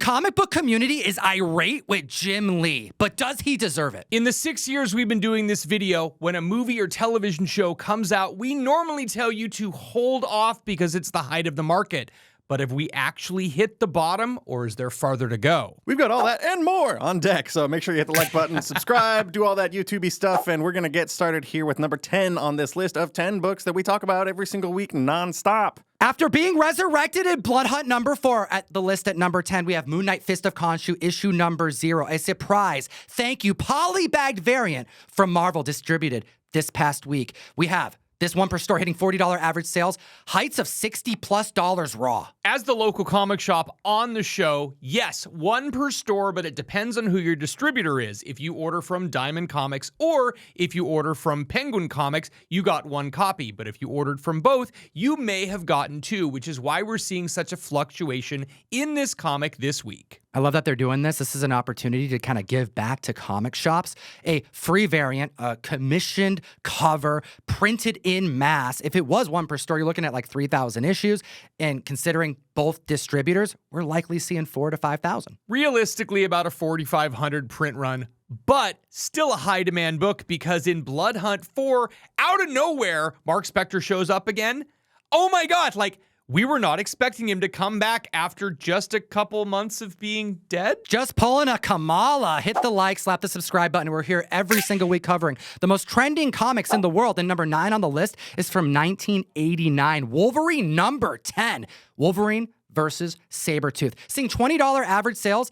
comic book community is irate with Jim Lee, but does he deserve it? In the 6 years we've been doing this video, when a movie or television show comes out, we normally tell you to hold off because it's the height of the market. But have we actually hit the bottom, or is there farther to go? We've got all that and more on deck, so make sure you hit the like button, subscribe, do all that YouTube-y stuff, and we're going to get started here with number 10 on this list of 10 books that we talk about every single week nonstop. After being resurrected in Blood Hunt number 4, at the list at number 10, we have Moon Knight Fist of Khonshu, issue number 0, a surprise, thank you, polybagged variant from Marvel, distributed this past week. We have this one per store hitting $40 average sales, heights of $60+ raw. As the local comic shop on the show, yes, one per store, but it depends on who your distributor is. If you order from Diamond Comics or if you order from Penguin Comics, you got one copy. But if you ordered from both, you may have gotten two, which is why we're seeing such a fluctuation in this comic this week. I love that they're doing this. This is an opportunity to kind of give back to comic shops. A free variant, a commissioned cover, printed in mass. If it was one per store, you're looking at like 3,000 issues. And considering both distributors, we're likely seeing 4,000 to 5,000. Realistically, about a 4,500 print run, but still a high demand book because in Blood Hunt 4, out of nowhere, Mark Spector shows up again. Oh my God, like, we were not expecting him to come back after just a couple months of being dead. Just pulling a Kamala. Hit the like, slap the subscribe button. We're here every single week covering the most trending comics in the world. And number 9 on the list is from 1989. Wolverine number 10. Wolverine versus Sabertooth. Seeing $20 average sales.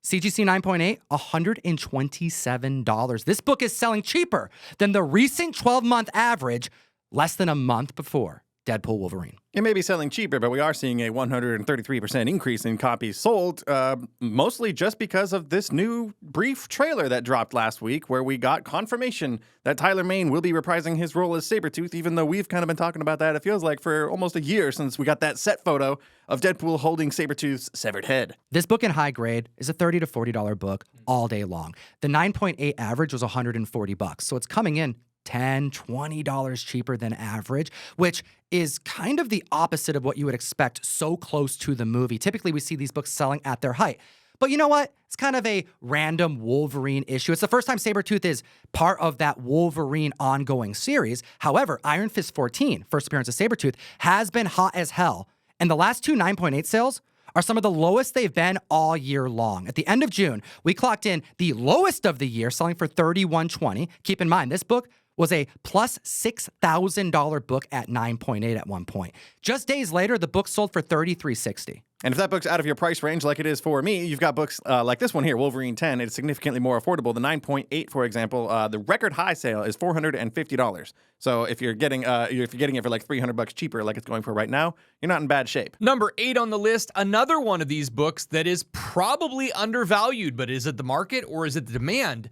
CGC 9.8, $127. This book is selling cheaper than the recent 12-month average less than a month before Deadpool Wolverine. It may be selling cheaper, but we are seeing a 133% increase in copies sold, mostly just because of this new brief trailer that dropped last week, where we got confirmation that Tyler Mane will be reprising his role as Sabretooth, even though we've kind of been talking about that, it feels like, for almost a year since we got that set photo of Deadpool holding Sabretooth's severed head. This book in high grade is a $30 to $40 book all day long. The 9.8 average was $140, so it's coming in $10, $20 cheaper than average, which is kind of the opposite of what you would expect so close to the movie. Typically, we see these books selling at their height. But you know what? It's kind of a random Wolverine issue. It's the first time Sabretooth is part of that Wolverine ongoing series. However, Iron Fist 14, first appearance of Sabretooth, has been hot as hell. And the last two 9.8 sales are some of the lowest they've been all year long. At the end of June, we clocked in the lowest of the year, selling for $31.20. Keep in mind, this book was a plus $6,000 book at 9.8 at one point. Just days later, the book sold for $33.60. And if that book's out of your price range, like it is for me, you've got books like this one here, Wolverine 10. It's significantly more affordable. The 9.8, for example, the record high sale is $450. So if you're getting it for like $300 cheaper, like it's going for right now, you're not in bad shape. Number 8 on the list, another one of these books that is probably undervalued, but is it the market or is it the demand?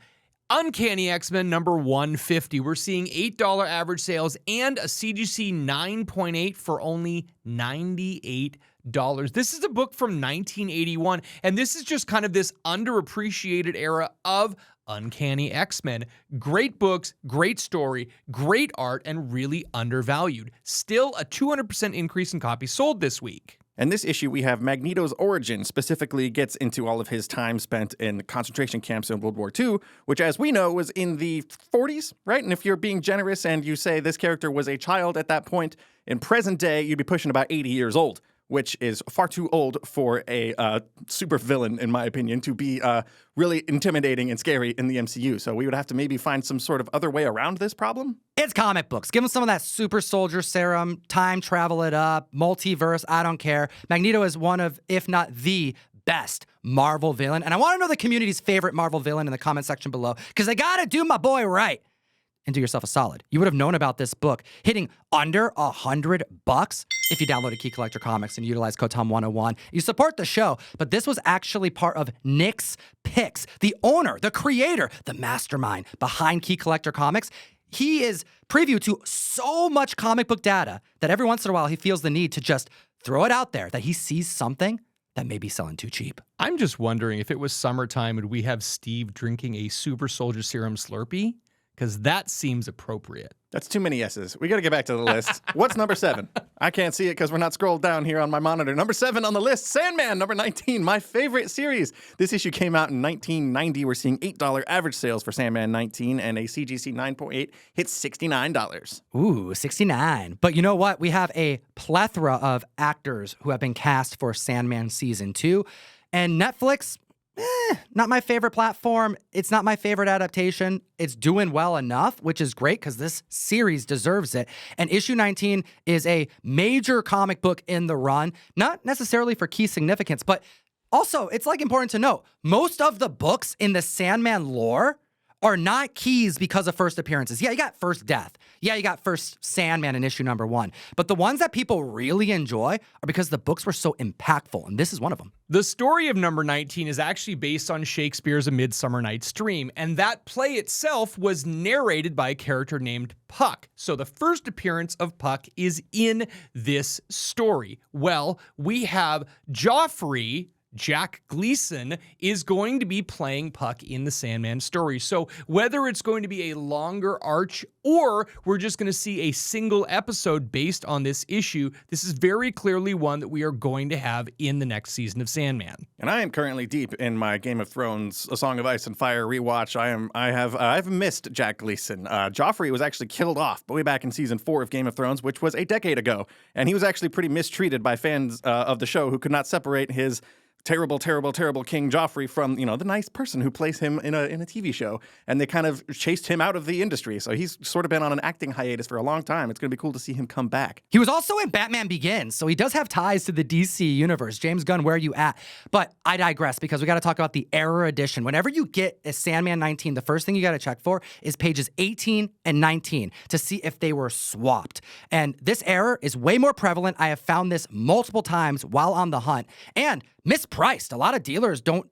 Uncanny XMen number 150. We're seeing $8 average sales and a CGC 9.8 for only $98. This is a book from 1981, and this is just kind of this underappreciated era of Uncanny XMen. Great books, great story, great art, and really undervalued. Still a 200% increase in copies sold this week. And this issue, we have Magneto's origin, specifically gets into all of his time spent in concentration camps in World War II, which, as we know, was in the 40s, right? And if you're being generous and you say this character was a child at that point, in present day, you'd be pushing about 80 years old, which is far too old for a super villain, in my opinion, to be really intimidating and scary in the MCU. So we would have to maybe find some sort of other way around this problem. It's comic books. Give them some of that super soldier serum, time travel it up, multiverse, I don't care. Magneto is one of, if not the best Marvel villain. And I want to know the community's favorite Marvel villain in the comment section below, because they got to do my boy right. And do yourself a solid. You would have known about this book hitting under $100 if you downloaded Key Collector Comics and utilized code Tom101. You support the show, but this was actually part of Nick's picks. The owner, the creator, the mastermind behind Key Collector Comics. He is privy to so much comic book data that every once in a while he feels the need to just throw it out there that he sees something that may be selling too cheap. I'm just wondering if it was summertime, would we have Steve drinking a super soldier serum Slurpee? because that seems appropriate. That's too many S's. We got to get back to the list. What's number 7? I can't see it because we're not scrolled down here on my monitor. Number 7 on the list, Sandman, number 19, my favorite series. This issue came out in 1990. We're seeing $8 average sales for Sandman 19, and a CGC 9.8 hits $69. Ooh, 69. But you know what? We have a plethora of actors who have been cast for Sandman Season 2, and Netflix, not my favorite platform. It's not my favorite adaptation. It's doing well enough, which is great because this series deserves it. And issue 19 is a major comic book in the run, not necessarily for key significance, but also it's like important to note, most of the books in the Sandman lore are not keys because of first appearances. Yeah, you got First Death. Yeah, you got First Sandman in issue number 1. But the ones that people really enjoy are because the books were so impactful, and this is one of them. The story of number 19 is actually based on Shakespeare's A Midsummer Night's Dream, and that play itself was narrated by a character named Puck. So the first appearance of Puck is in this story. Well, we have Joffrey, Jack Gleason, is going to be playing Puck in the Sandman story. So whether it's going to be a longer arc or we're just going to see a single episode based on this issue, this is very clearly one that we are going to have in the next season of Sandman. And I am currently deep in my Game of Thrones A Song of Ice and Fire rewatch. I've missed Jack Gleason. Joffrey was actually killed off way back in season 4 of Game of Thrones, which was a decade ago, and he was actually pretty mistreated by fans of the show who could not separate his terrible, terrible, terrible King Joffrey from, the nice person who plays him in a TV show. And they kind of chased him out of the industry. So he's sort of been on an acting hiatus for a long time. It's going to be cool to see him come back. He was also in Batman Begins, so he does have ties to the DC universe. James Gunn, where are you at? But I digress because we got to talk about the Error Edition. Whenever you get a Sandman 19, the first thing you got to check for is pages 18 and 19 to see if they were swapped. And this error is way more prevalent. I have found this multiple times while on the hunt. And mispriced. A lot of dealers don't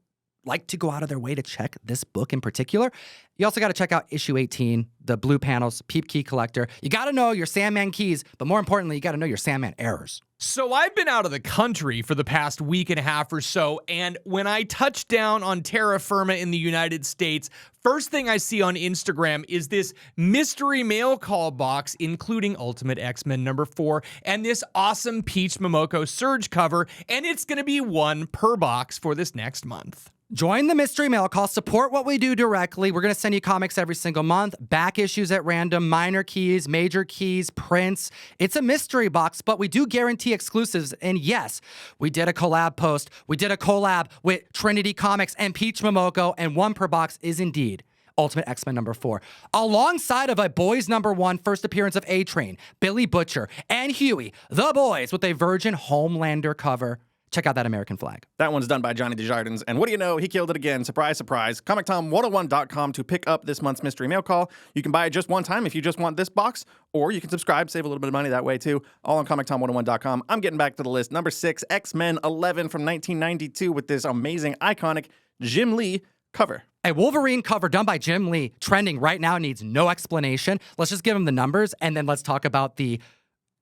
like to go out of their way to check this book in particular. You also got to check out issue 18, the blue panels, Peep Key Collector. You got to know your Sandman keys, but more importantly, you got to know your Sandman errors. So I've been out of the country for the past week and a half or so, and when I touch down on terra firma in the United States, first thing I see on Instagram is this mystery mail call box, including Ultimate X-Men number 4, and this awesome Peach Momoko Surge cover, and it's going to be 1 per box for this next month. Join the mystery mail call, support what we do directly. We're going to send you comics every single month, back issues at random, minor keys, major keys, prints. It's a mystery box, but we do guarantee exclusives. And yes, we did a collab post. We did a collab with Trinity Comics and Peach Momoko, and 1 per box is indeed Ultimate X-Men number 4. Alongside of a Boys number 1 first appearance of A-Train, Billy Butcher, and Huey, the Boys, with a Virgin Homelander cover. Check out that American flag. That one's done by Johnny Desjardins. And what do you know? He killed it again. Surprise, surprise. ComicTom101.com to pick up this month's mystery mail call. You can buy it just one time if you just want this box, or you can subscribe, save a little bit of money that way too, all on ComicTom101.com. I'm getting back to the list. Number 6, X-Men 11 from 1992 with this amazing, iconic Jim Lee cover. A Wolverine cover done by Jim Lee, trending right now, needs no explanation. Let's just give him the numbers, and then let's talk about the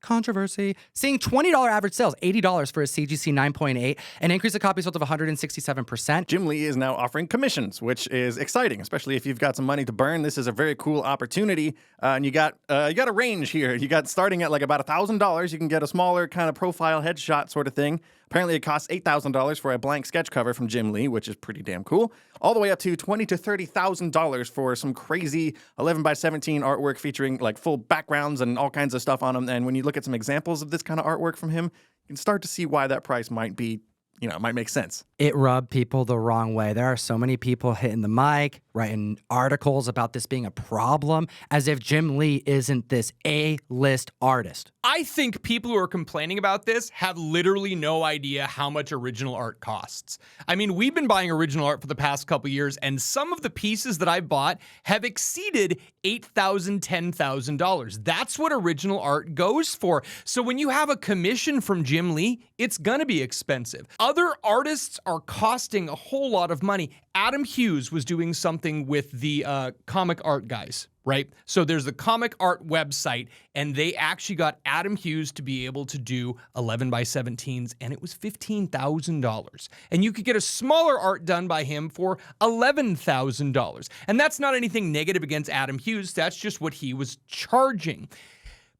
controversy. Seeing $20 average sales, $80 for a CGC 9.8, an increase of copies sold of 167%. Jim Lee is now offering commissions, which is exciting, especially if you've got some money to burn. This is a very cool opportunity, and you got a range here. You got starting at like about $1,000. You can get a smaller kind of profile headshot sort of thing. Apparently, it costs $8,000 for a blank sketch cover from Jim Lee, which is pretty damn cool. All the way up to $20,000 to $30,000 for some crazy 11x17 artwork featuring like full backgrounds and all kinds of stuff on them. And when you look at some examples of this kind of artwork from him, you can start to see why that price might be, it might make sense. It rubbed people the wrong way. There are so many people hitting the mic, writing articles about this being a problem, as if Jim Lee isn't this A-list artist. I think people who are complaining about this have literally no idea how much original art costs. I mean, we've been buying original art for the past couple years, and some of the pieces that I bought have exceeded $8,000, $10,000. That's what original art goes for. So when you have a commission from Jim Lee, it's gonna be expensive. Other artists are costing a whole lot of money. Adam Hughes was doing something with the comic art guys, right? So there's the comic art website, and they actually got Adam Hughes to be able to do 11x17s, and it was $15,000. And you could get a smaller art done by him for $11,000. And that's not anything negative against Adam Hughes. That's just what he was charging.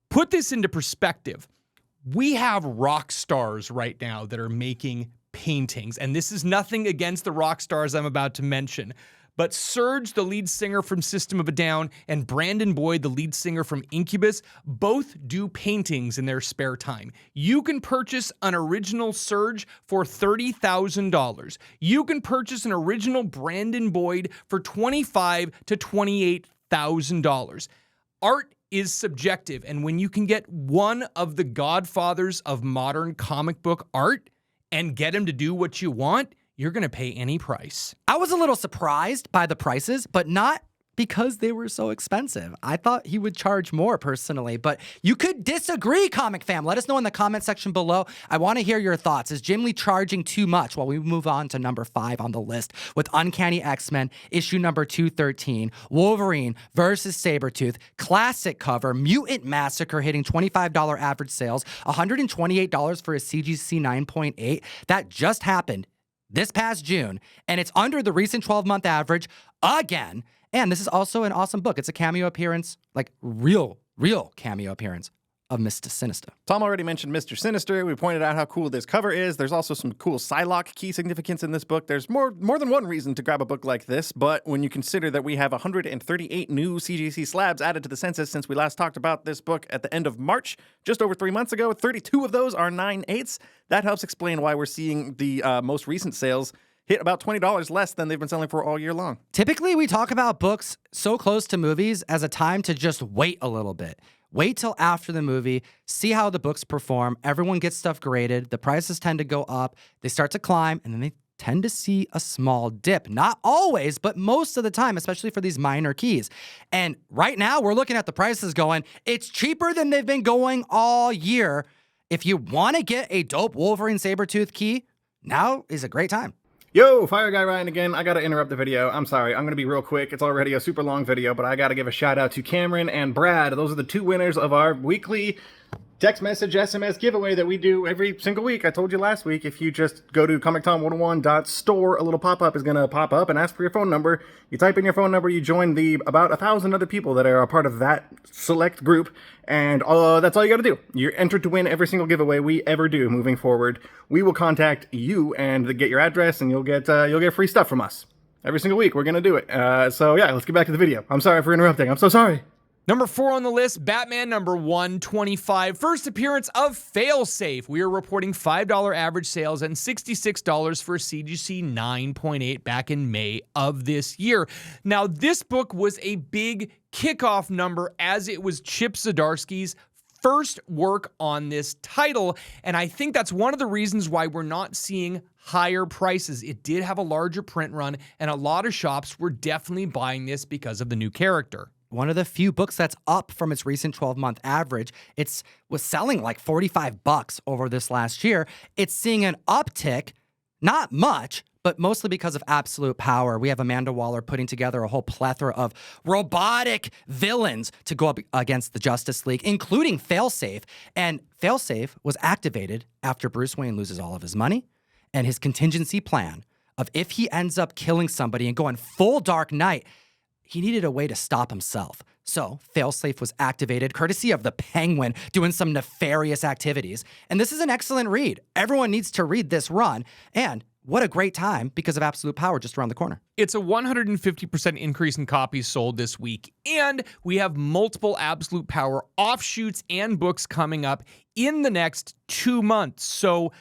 Put this into perspective. We have rock stars right now that are making paintings, and this is nothing against the rock stars I'm about to mention, but Serge, the lead singer from System of a Down, and Brandon Boyd, the lead singer from Incubus, both do paintings in their spare time. You can purchase an original Serge for $30,000. You can purchase an original Brandon Boyd for $25,000 to $28,000. Art is subjective, and when you can get one of the godfathers of modern comic book art and get him to do what you want, you're going to pay any price. I was a little surprised by the prices, but not because they were so expensive. I thought he would charge more personally, but you could disagree, Comic Fam. Let us know in the comment section below. I want to hear your thoughts. Is Jim Lee charging too much? While we move on to number 5 on the list with Uncanny XMen, issue number 213, Wolverine versus Sabertooth, classic cover, Mutant Massacre hitting $25 average sales, $128 for a CGC 9.8. That just happened this past June, and it's under the recent 12-month average again. And this is also an awesome book. It's a cameo appearance, like real cameo appearance of Mr. Sinister. Tom already mentioned Mr. Sinister. We pointed out how cool this cover is. There's also some cool Psylocke key significance in this book. There's more than one reason to grab a book like this, but when you consider that we have 138 new CGC slabs added to the census since we last talked about this book at the end of March, just over 3 months ago, 32 of those are 9/8. That helps explain why we're seeing the most recent sales hit about $20 less than they've been selling for all year long. Typically, we talk about books so close to movies as a time to just wait a little bit. Wait till after the movie, see how the books perform. Everyone gets stuff graded. The prices tend to go up. They start to climb, and then they tend to see a small dip. Not always, but most of the time, especially for these minor keys. And right now, we're looking at the prices going, it's cheaper than they've been going all year. If you want to get a dope Wolverine Sabertooth key, now is a great time. Yo, Fire Guy Ryan again. I gotta interrupt the video. I'm sorry. I'm gonna be real quick. It's already a super long video, but I gotta give a shout out to Cameron and Brad. Those are the 2 winners of our weekly text message SMS giveaway that we do every single week. I told you last week, if you just go to ComicTom101.store, a little pop-up is gonna pop up and ask for your phone number. You type in your phone number, you join the about 1,000 other people that are a part of that select group, and that's all you gotta do. You're entered to win every single giveaway we ever do moving forward. We will contact you and get your address, and you'll get free stuff from us. Every single week, we're gonna do it. So yeah, let's get back to the video. I'm sorry for interrupting. I'm so sorry. Number 4 on the list, Batman number 125. First appearance of Failsafe. We are reporting $5 average sales and $66 for a CGC 9.8 back in May of this year. Now, this book was a big kickoff number as it was Chip Zdarsky's first work on this title, and I think that's one of the reasons why we're not seeing higher prices. It did have a larger print run, and a lot of shops were definitely buying this because of the new character. One of the few books that's up from its recent 12-month average. It was selling like $45 over this last year. It's seeing an uptick, not much, but mostly because of absolute power. We have Amanda Waller putting together a whole plethora of robotic villains to go up against the Justice League, including Failsafe. And Failsafe was activated after Bruce Wayne loses all of his money and his contingency plan of if he ends up killing somebody and going full Dark Knight, he needed a way to stop himself. So Failsafe was activated, courtesy of the Penguin, doing some nefarious activities. And this is an excellent read. Everyone needs to read this run. And what a great time because of absolute power just around the corner. It's a 150% increase in copies sold this week. And we have multiple absolute power offshoots and books coming up in the next 2 months. So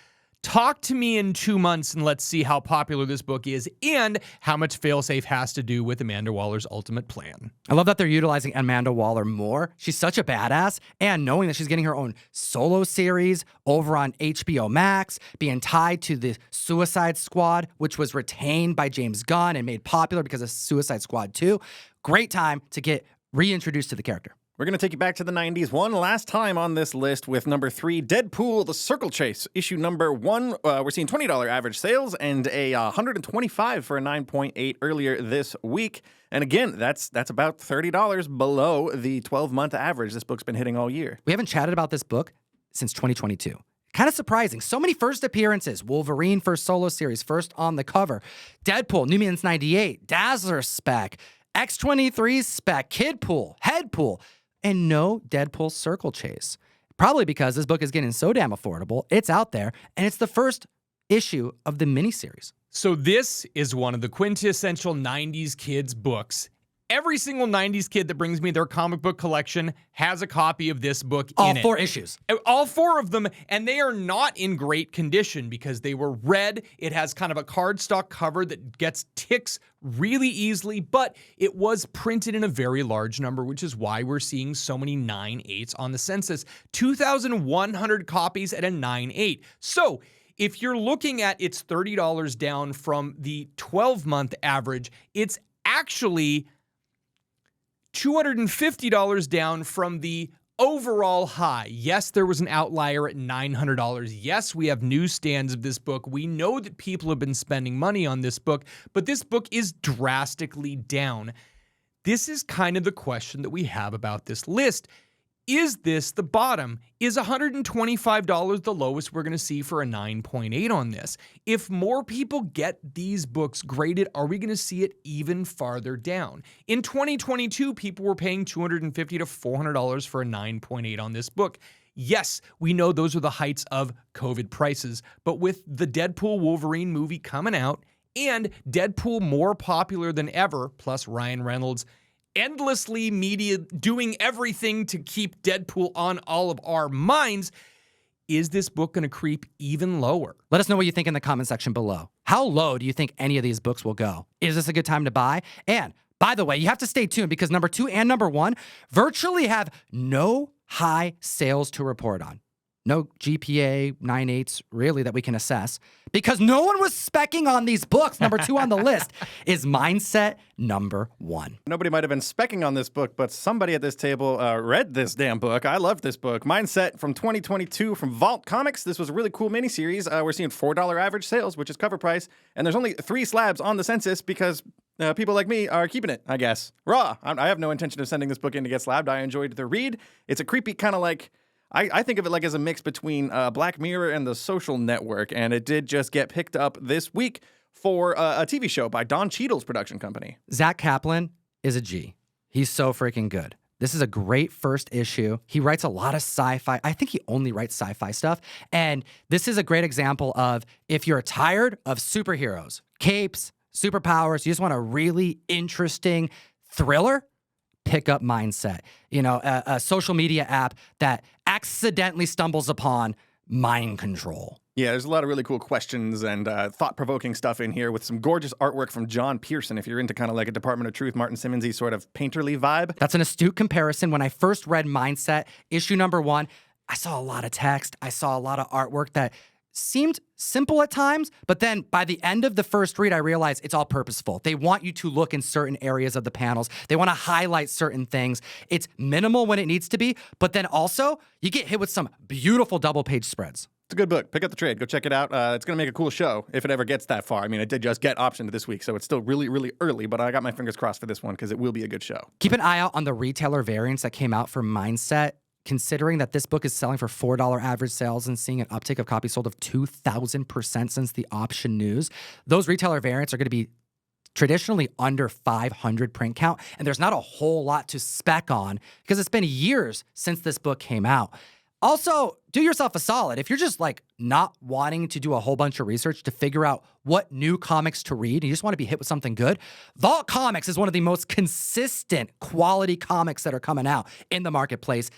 talk to me in 2 months and let's see how popular this book is and how much Failsafe has to do with Amanda Waller's ultimate plan. I love that they're utilizing Amanda Waller more. She's such a badass, and knowing that she's getting her own solo series over on HBO Max, being tied to the Suicide Squad, which was retained by James Gunn and made popular because of Suicide Squad 2. Great time to get reintroduced to the character. We're going to take you back to the 90s one last time on this list with number 3, Deadpool, The Circle Chase, issue number 1. We're seeing $20 average sales and a $125 for a 9.8 earlier this week. And again, that's about $30 below the 12-month average this book's been hitting all year. We haven't chatted about this book since 2022. Kind of surprising. So many first appearances. Wolverine, first solo series, first on the cover. Deadpool, New Mutants 98, Dazzler spec, X-23 spec, Kidpool, Headpool, and no Deadpool Circle Chase. Probably because this book is getting so damn affordable. It's out there, and it's the first issue of the miniseries. So this is one of the quintessential 90s kids books. Every single 90s kid that brings me their comic book collection has a copy of this book in it. All 4 issues. All 4 of them, and they are not in great condition because they were red. It has kind of a cardstock cover that gets ticks really easily, but it was printed in a very large number, which is why we're seeing so many 9/8s on the census. 2,100 copies at a 9/8. So if you're looking at it's $30 down from the 12-month average, it's actually $250 down from the overall high. Yes, there was an outlier at $900. Yes, we have newsstands of this book. We know that people have been spending money on this book, but this book is drastically down. This is kind of the question that we have about this list. Is this the bottom? Is $125 the lowest we're going to see for a 9.8 on this? If more people get these books graded, are we going to see it even farther down? In 2022, people were paying $250 to $400 for a 9.8 on this book. Yes, we know those are the heights of COVID prices, but with the Deadpool Wolverine movie coming out and Deadpool more popular than ever, plus Ryan Reynolds endlessly media doing everything to keep Deadpool on all of our minds, is this book going to creep even lower? Let us know what you think in the comment section below. How low do you think any of these books will go? Is this a good time to buy? And by the way, you have to stay tuned because number 2 and number 1 virtually have no high sales to report on. No GPA 9/8s really that we can assess because no one was specking on these books. Number 2 on the list is Mindset number 1. Nobody might have been specking on this book, but somebody at this table read this damn book. I love this book. Mindset from 2022 from Vault Comics. This was a really cool miniseries. We're seeing $4 average sales, which is cover price, and there's only 3 slabs on the census because people like me are keeping it, I guess. Raw. I have no intention of sending this book in to get slabbed. I enjoyed the read. It's a creepy kind of like... I think of it like as a mix between Black Mirror and The Social Network, and it did just get picked up this week for a TV show by Don Cheadle's production company. Zach Kaplan is a G. He's so freaking good. This is a great first issue. He writes a lot of sci-fi. I think he only writes sci-fi stuff. And this is a great example of if you're tired of superheroes, capes, superpowers, you just want a really interesting thriller, pick up Mindset. You know, a social media app that accidentally stumbles upon mind control. Yeah, there's a lot of really cool questions and thought-provoking stuff in here with some gorgeous artwork from John Pearson, if you're into kind of like a Department of Truth, Martin Simmons-y sort of painterly vibe. That's an astute comparison. When I first read Mindset, issue number 1, I saw a lot of text. I saw a lot of artwork that seemed simple at times, but then by the end of the first read, I realized it's all purposeful. They want you to look in certain areas of the panels. They want to highlight certain things. It's minimal when it needs to be, but then also you get hit with some beautiful double-page spreads. It's a good book. Pick up the trade. Go check it out. It's going to make a cool show if it ever gets that far. I mean, it did just get optioned this week, so it's still really, really early, but I got my fingers crossed for this one because it will be a good show. Keep an eye out on the retailer variants that came out for Mindset. Considering that this book is selling for $4 average sales and seeing an uptick of copies sold of 2,000% since the option news, those retailer variants are going to be traditionally under 500 print count, and there's not a whole lot to spec on because it's been years since this book came out. Also, do yourself a solid. If you're just like not wanting to do a whole bunch of research to figure out what new comics to read, and you just want to be hit with something good, Vault Comics is one of the most consistent quality comics that are coming out in the marketplace.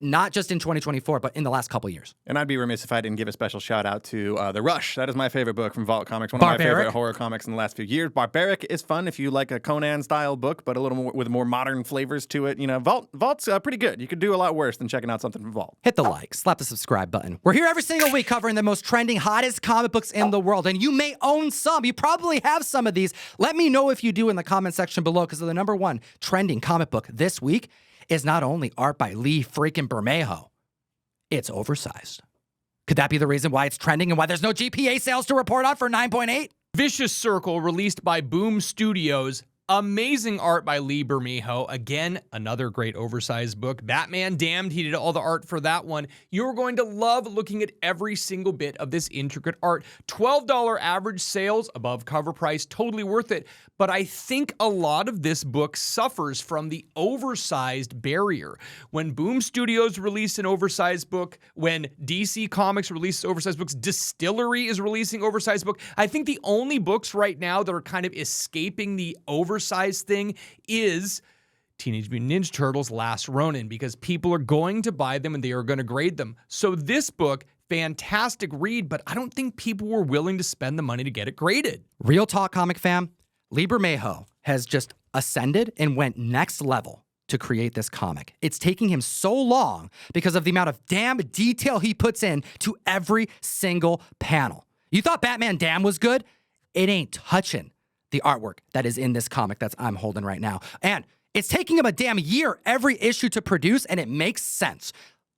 Not just in 2024, but in the last couple years. And I'd be remiss if I didn't give a special shout out to The Rush. That is my favorite book from Vault Comics. One of my favorite horror comics in the last few years. Barbaric is fun if you like a Conan-style book, but a little more with more modern flavors to it. You know, Vault's pretty good. You could do a lot worse than checking out something from Vault. Hit the like, slap the subscribe button. We're here every single week covering the most trending, hottest comic books in the world, and you may own some. You probably have some of these. Let me know if you do in the comment section below, because the number 1 trending comic book this week is not only art by Lee freaking Bermejo, it's oversized. Could that be the reason why it's trending and why there's no GPA sales to report on for 9.8? Vicious Circle, released by Boom Studios. Amazing art by Lee Bermejo. Again, another great oversized book. Batman Damned, he did all the art for that one. You're going to love looking at every single bit of this intricate art. $12 average sales, above cover price, totally worth it. But I think a lot of this book suffers from the oversized barrier. When Boom Studios released an oversized book, when DC Comics releases oversized books, Distillery is releasing oversized book. I think the only books right now that are kind of escaping the oversized thing is Teenage Mutant Ninja Turtles Last Ronin, because people are going to buy them and they are going to grade them. So this book, fantastic read, but I don't think people were willing to spend the money to get it graded. Real talk, comic fam, Lee Bermejo has just ascended and went next level to create this comic. It's taking him so long because of the amount of damn detail he puts in to every single panel. You thought Batman Damned was good? It ain't touching the artwork that is in this comic that I'm holding right now. And it's taking him a damn year every issue to produce, and it makes sense.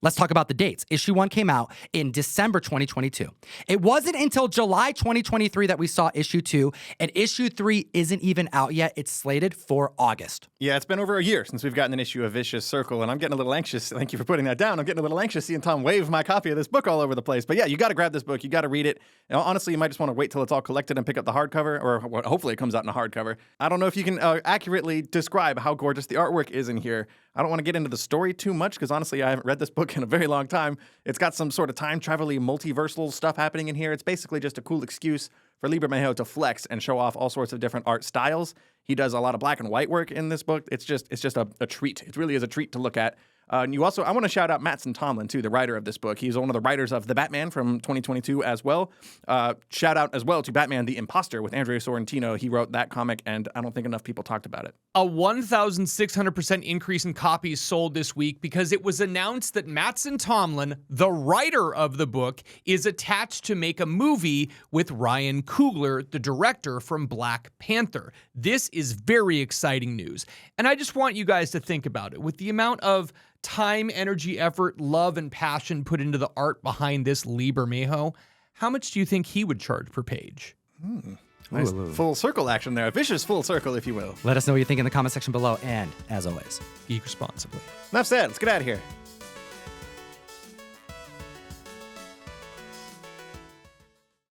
Let's talk about the dates. Issue 1 came out in December 2022. It wasn't until July 2023 that we saw issue 2, and issue 3 isn't even out yet. It's slated for August. Yeah, it's been over a year since we've gotten an issue of Vicious Circle, and I'm getting a little anxious. Thank you for putting that down. I'm getting a little anxious seeing Tom wave my copy of this book all over the place. But yeah, you got to grab this book. You got to read it. And honestly, you might just want to wait till it's all collected and pick up the hardcover, or hopefully it comes out in a hardcover. I don't know if you can accurately describe how gorgeous the artwork is in here. I don't want to get into the story too much because honestly, I haven't read this book in a very long time. It's got some sort of time travel-y, multiversal stuff happening in here. It's basically just a cool excuse for Lee Bermejo to flex and show off all sorts of different art styles. He does a lot of black and white work in this book. It's just a treat. It really is a treat to look at. And I want to shout out Mattson Tomlin, too, the writer of this book. He's one of the writers of The Batman from 2022 as well. Shout out as well to Batman the Imposter with Andrea Sorrentino. He wrote that comic, and I don't think enough people talked about it. A 1,600% increase in copies sold this week because it was announced that Mattson Tomlin, the writer of the book, is attached to make a movie with Ryan Coogler, the director from Black Panther. This is very exciting news. And I just want you guys to think about it. With the amount of time, energy, effort, love, and passion put into the art behind this Lee Bermejo, how much do you think he would charge per page? Nice full circle action there. A vicious full circle, if you will. Let us know what you think in the comment section below, and as always, Geek responsibly. Enough said. Let's get out of here.